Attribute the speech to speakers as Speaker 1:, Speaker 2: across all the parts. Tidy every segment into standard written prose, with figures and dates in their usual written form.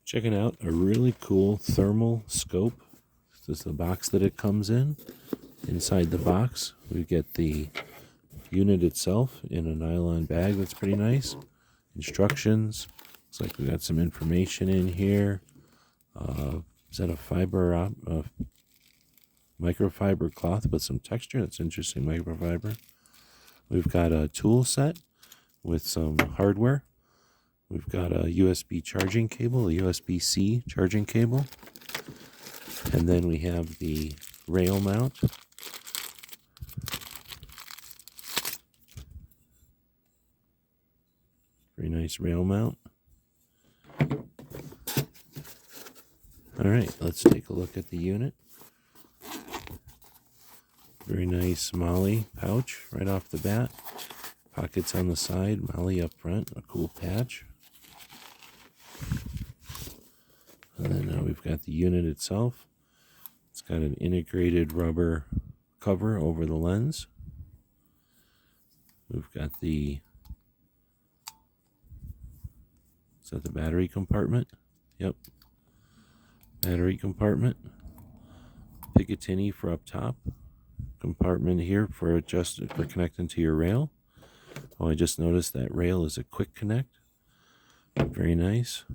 Speaker 1: Checking out a really cool thermal scope. This is the box that it comes in. Inside the box, we get the unit itself in a nylon bag. That's pretty nice. Instructions. Looks like we got some information in here. Is that a microfiber cloth with some texture? That's interesting, microfiber. We've got a tool set with some hardware. We've got a USB charging cable, a USB-C charging cable. And then we have the rail mount. Very nice rail mount. All right, let's take a look at the unit. Very nice Molly pouch right off the bat. Pockets on the side, Molly up front, a cool patch. And then now we've got the unit itself. It's got an integrated rubber cover over the lens. We've got is that the battery compartment? Yep. Battery compartment. Picatinny for up top. Compartment here for connecting to your rail. Oh, I just noticed that rail is a quick connect. Very nice.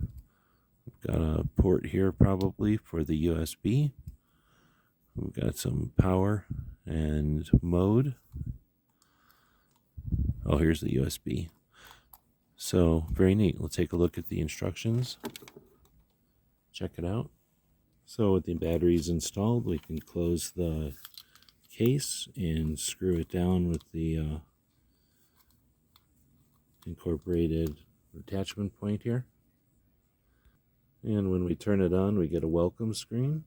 Speaker 1: We've got a port here probably for the USB. We've got some power and mode. Oh, here's the USB. So, very neat. Let's take a look at the instructions. Check it out. So, with the batteries installed, we can close the case and screw it down with the incorporated attachment point here. And when we turn it on, we get a welcome screen.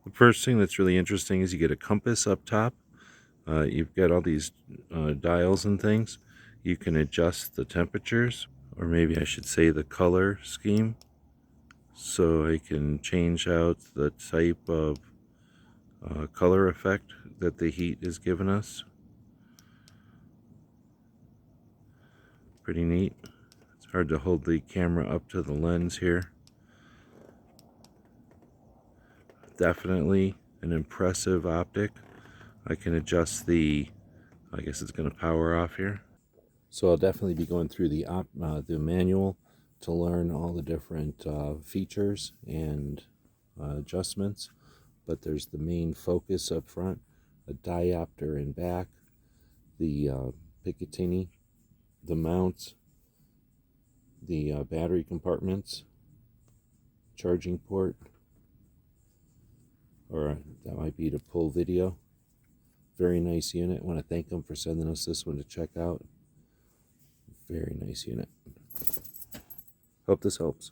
Speaker 1: The first thing that's really interesting is you get a compass up top. You've got all these dials and things. You can adjust the temperatures, or maybe I should say the color scheme. So I can change out the type of color effect that the heat is giving us. Pretty neat. It's hard to hold the camera up to the lens here. Definitely an impressive optic. I can adjust I guess it's going to power off here. So I'll definitely be going through the manual to learn all the different features and adjustments. But there's the main focus up front, a diopter in back, the Picatinny, the mounts, the battery compartments, charging port, or that might be to pull video. Very nice unit. I want to thank them for sending us this one to check out. Very nice unit. Hope this helps.